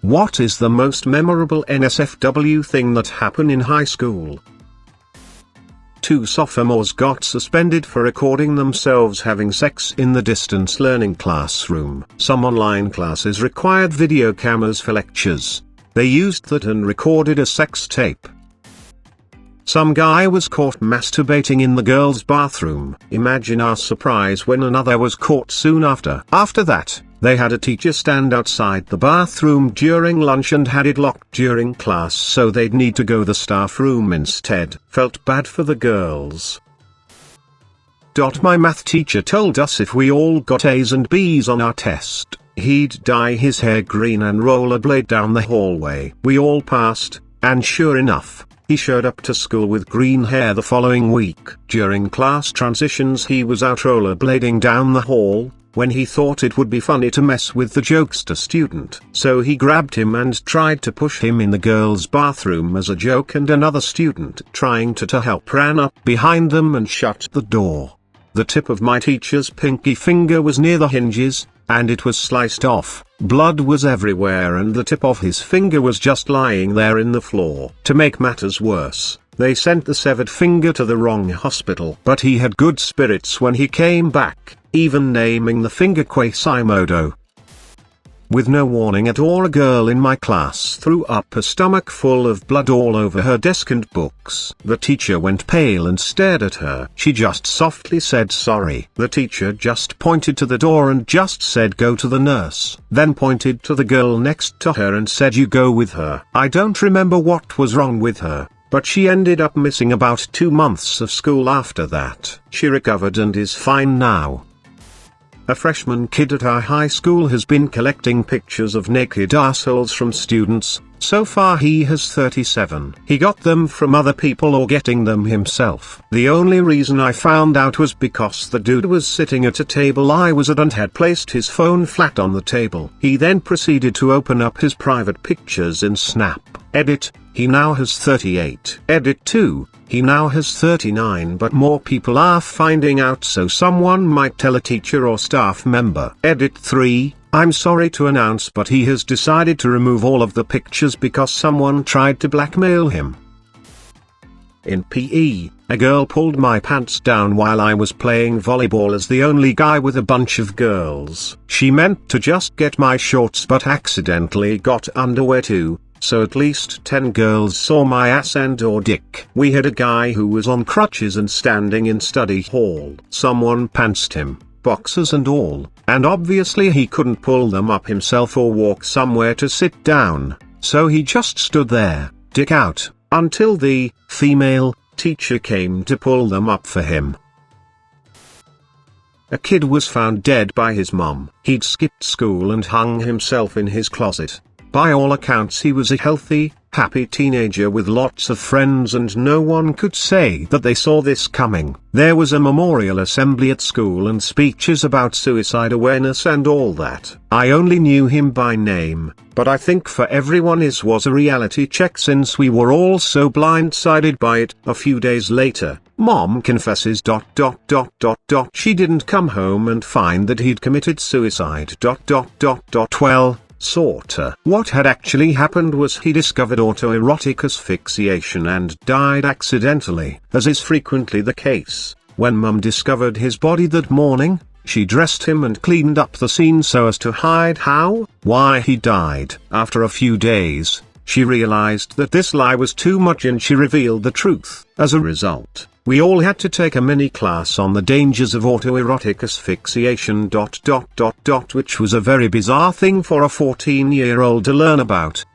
What is the most memorable NSFW thing that happened in high school? 2 sophomores got suspended for recording themselves having sex in the distance learning classroom. Some online classes required video cameras for lectures. They used that and recorded a sex tape. Some guy was caught masturbating in the girls' bathroom. Imagine our surprise when another was caught soon after. After that, they had a teacher stand outside the bathroom during lunch and had it locked during class so they'd need to go the staff room instead. Felt bad for the girls. My math teacher told us if we all got A's and B's on our test, he'd dye his hair green and rollerblade down the hallway. We all passed, and sure enough, he showed up to school with green hair the following week. During class transitions he was out rollerblading down the hall, when he thought it would be funny to mess with the jokester student. So he grabbed him and tried to push him in the girls' bathroom as a joke, and another student trying to help ran up behind them and shut the door. The tip of my teacher's pinky finger was near the hinges, and it was sliced off. Blood was everywhere and the tip of his finger was just lying there in the floor. To make matters worse, they sent the severed finger to the wrong hospital. But he had good spirits when he came back, even naming the finger Quasimodo. With no warning at all, a girl in my class threw up a stomach full of blood all over her desk and books. The teacher went pale and stared at her. She just softly said sorry. The teacher just pointed to the door and just said go to the nurse. Then pointed to the girl next to her and said you go with her. I don't remember what was wrong with her, but she ended up missing about 2 months of school after that. She recovered and is fine now. A freshman kid at our high school has been collecting pictures of naked assholes from students. So far he has 37. He got them from other people or getting them himself. The only reason I found out was because the dude was sitting at a table I was at and had placed his phone flat on the table. He then proceeded to open up his private pictures in Snap. Edit, he now has 38. Edit 2, he now has 39, but more people are finding out, so someone might tell a teacher or staff member. Edit 3, I'm sorry to announce, but he has decided to remove all of the pictures because someone tried to blackmail him. In PE, a girl pulled my pants down while I was playing volleyball as the only guy with a bunch of girls. She meant to just get my shorts but accidentally got underwear too, so at least 10 girls saw my ass and or dick. We had a guy who was on crutches and standing in study hall. Someone pantsed him, boxers and all, and obviously he couldn't pull them up himself or walk somewhere to sit down, so he just stood there, dick out, until the female teacher came to pull them up for him. A kid was found dead by his mom. He'd skipped school and hung himself in his closet. By all accounts he was a healthy, happy teenager with lots of friends, and no one could say that they saw this coming. There was a memorial assembly at school and speeches about suicide awareness and all that. I only knew him by name, but I think for everyone his was a reality check since we were all so blindsided by it. A few days later, Mom confesses ... She didn't come home and find that he'd committed suicide ... Well, sorta. What had actually happened was he discovered autoerotic asphyxiation and died accidentally. As is frequently the case, when Mum discovered his body that morning, she dressed him and cleaned up the scene so as to hide why he died. After a few days, she realized that this lie was too much and she revealed the truth. As a result, we all had to take a mini class on the dangers of autoerotic asphyxiation ... which was a very bizarre thing for a 14-year-old to learn about.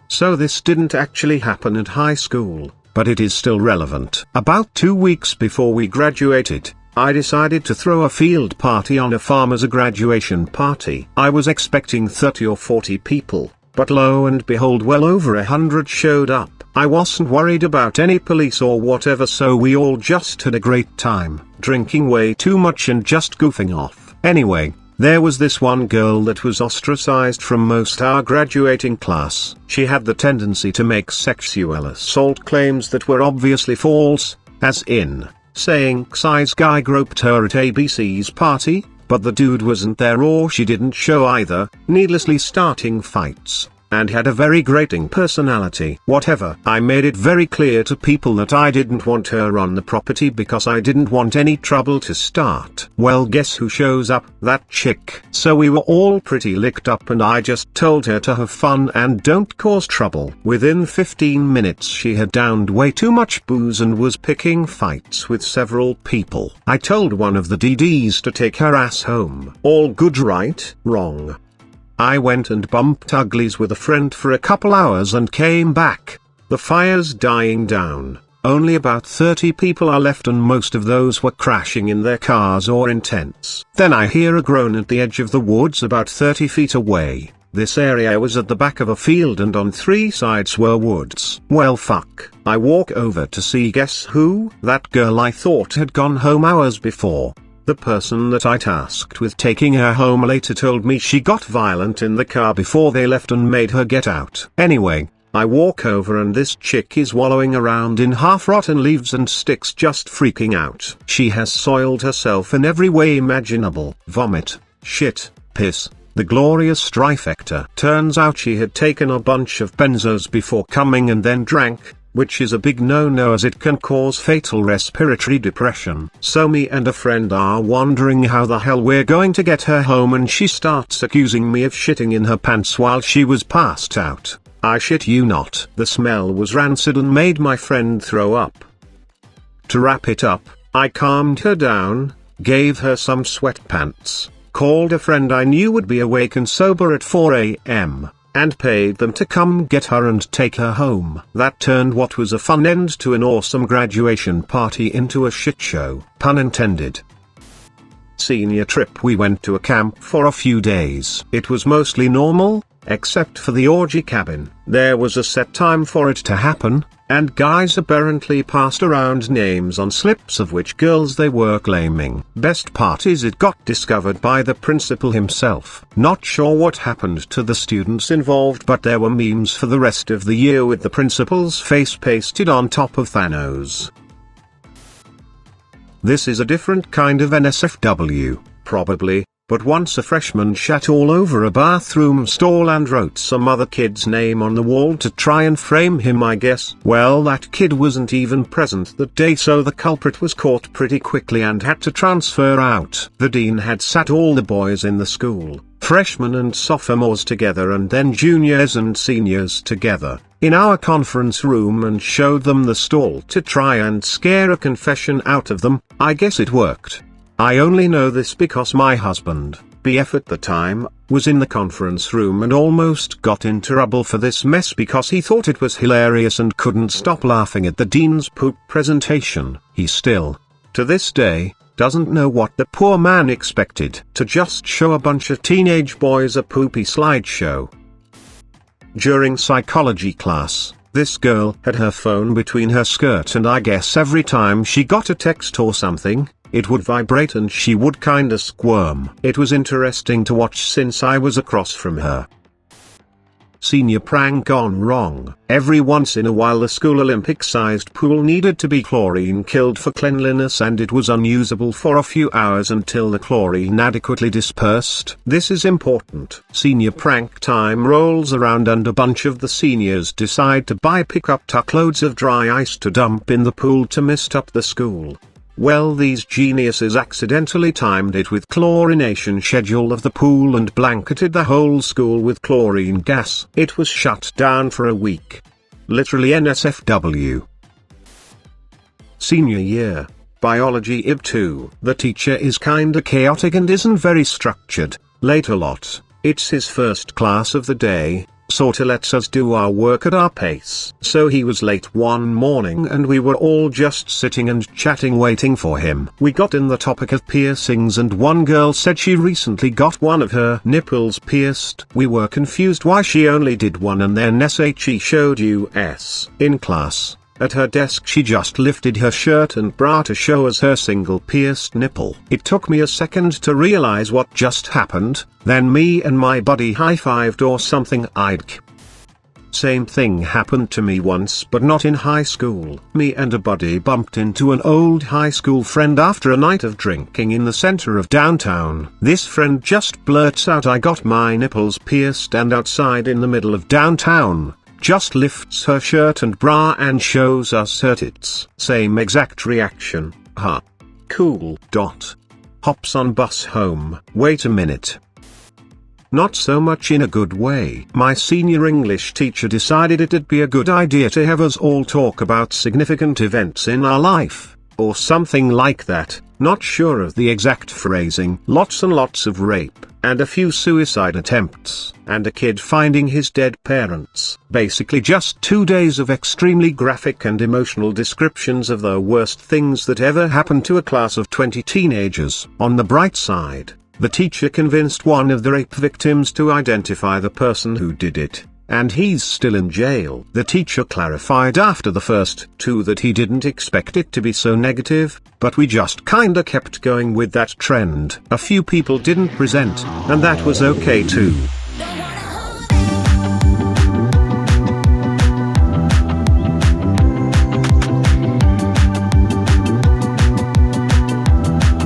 So this didn't actually happen at high school, but it is still relevant. About 2 weeks before we graduated, I decided to throw a field party on a farm as a graduation party. I was expecting 30 or 40 people, but lo and behold, well over 100 showed up. I wasn't worried about any police or whatever, so we all just had a great time, drinking way too much and just goofing off. Anyway, there was this one girl that was ostracized from most our graduating class. She had the tendency to make sexual assault claims that were obviously false, as in, saying X's guy groped her at ABC's party, but the dude wasn't there or she didn't show either, needlessly starting fights, and had a very grating personality. Whatever. I made it very clear to people that I didn't want her on the property because I didn't want any trouble to start. Well, guess who shows up? That chick. So we were all pretty licked up and I just told her to have fun and don't cause trouble. Within 15 minutes she had downed way too much booze and was picking fights with several people. I told one of the DDs to take her ass home. All good, right? Wrong. I went and bumped uglies with a friend for a couple hours and came back. The fire's dying down. Only about 30 people are left and most of those were crashing in their cars or in tents. Then I hear a groan at the edge of the woods about 30 feet away. This area was at the back of a field and on 3 sides were woods. Well, fuck. I walk over to see, guess who? That girl I thought had gone home hours before. The person that I tasked with taking her home later told me she got violent in the car before they left and made her get out. Anyway, I walk over and this chick is wallowing around in half-rotten leaves and sticks, just freaking out. She has soiled herself in every way imaginable. Vomit, shit, piss, the glorious trifecta. Turns out she had taken a bunch of benzos before coming and then drank, which is a big no-no as it can cause fatal respiratory depression. So me and a friend are wondering how the hell we're going to get her home and she starts accusing me of shitting in her pants while she was passed out. I shit you not. The smell was rancid and made my friend throw up. To wrap it up, I calmed her down, gave her some sweatpants, called a friend I knew would be awake and sober at 4 a.m., and paid them to come get her and take her home. That turned what was a fun end to an awesome graduation party into a shit show, pun intended. Senior trip, we went to a camp for a few days. It was mostly normal, except for the orgy cabin. There was a set time for it to happen, and guys apparently passed around names on slips of which girls they were claiming. Best part is it got discovered by the principal himself. Not sure what happened to the students involved, but there were memes for the rest of the year with the principal's face pasted on top of Thanos. This is a different kind of NSFW, probably. But once a freshman shat all over a bathroom stall and wrote some other kid's name on the wall to try and frame him, I guess. Well, that kid wasn't even present that day, so the culprit was caught pretty quickly and had to transfer out. The dean had sat all the boys in the school, freshmen and sophomores together and then juniors and seniors together, in our conference room and showed them the stall to try and scare a confession out of them. I guess it worked. I only know this because my husband, BF at the time, was in the conference room and almost got into trouble for this mess because he thought it was hilarious and couldn't stop laughing at the dean's poop presentation. He still, to this day, doesn't know what the poor man expected. To just show a bunch of teenage boys a poopy slideshow. During psychology class, this girl had her phone between her skirt and I guess every time she got a text or something, it would vibrate and she would kinda squirm. It was interesting to watch since I was across from her. Senior prank gone wrong. Every once in a while the school Olympic-sized pool needed to be chlorine-killed for cleanliness and it was unusable for a few hours until the chlorine adequately dispersed. This is important. Senior prank time rolls around and a bunch of the seniors decide to buy pickup truckloads of dry ice to dump in the pool to mist up the school. Well, these geniuses accidentally timed it with chlorination schedule of the pool and blanketed the whole school with chlorine gas. It was shut down for a week. Literally NSFW. Senior year, biology IB 2. The teacher is kinda chaotic and isn't very structured, late a lot. It's his first class of the day, sorta lets us do our work at our pace. So he was late one morning and we were all just sitting and chatting waiting for him. We got in the topic of piercings and one girl said she recently got one of her nipples pierced. We were confused why she only did one and then SHE showed US. In class, at her desk she just lifted her shirt and bra to show us her single pierced nipple. It took me a second to realize what just happened, then me and my buddy high-fived or something. Same thing happened to me once, but not in high school. Me and a buddy bumped into an old high school friend after a night of drinking in the center of downtown. This friend just blurts out, "I got my nipples pierced," and outside in the middle of downtown, just lifts her shirt and bra and shows us her tits. Same exact reaction. Huh. Cool. Hops on bus home. Wait a minute. Not so much in a good way. My senior English teacher decided it'd be a good idea to have us all talk about significant events in our life, or something like that. Not sure of the exact phrasing. Lots and lots of rape, and a few suicide attempts, and a kid finding his dead parents. Basically just 2 days of extremely graphic and emotional descriptions of the worst things that ever happened to a class of 20 teenagers. On the bright side, the teacher convinced one of the rape victims to identify the person who did it, and he's still in jail. The teacher clarified after the first 2 that he didn't expect it to be so negative, but we just kinda kept going with that trend. A few people didn't present, and that was okay too.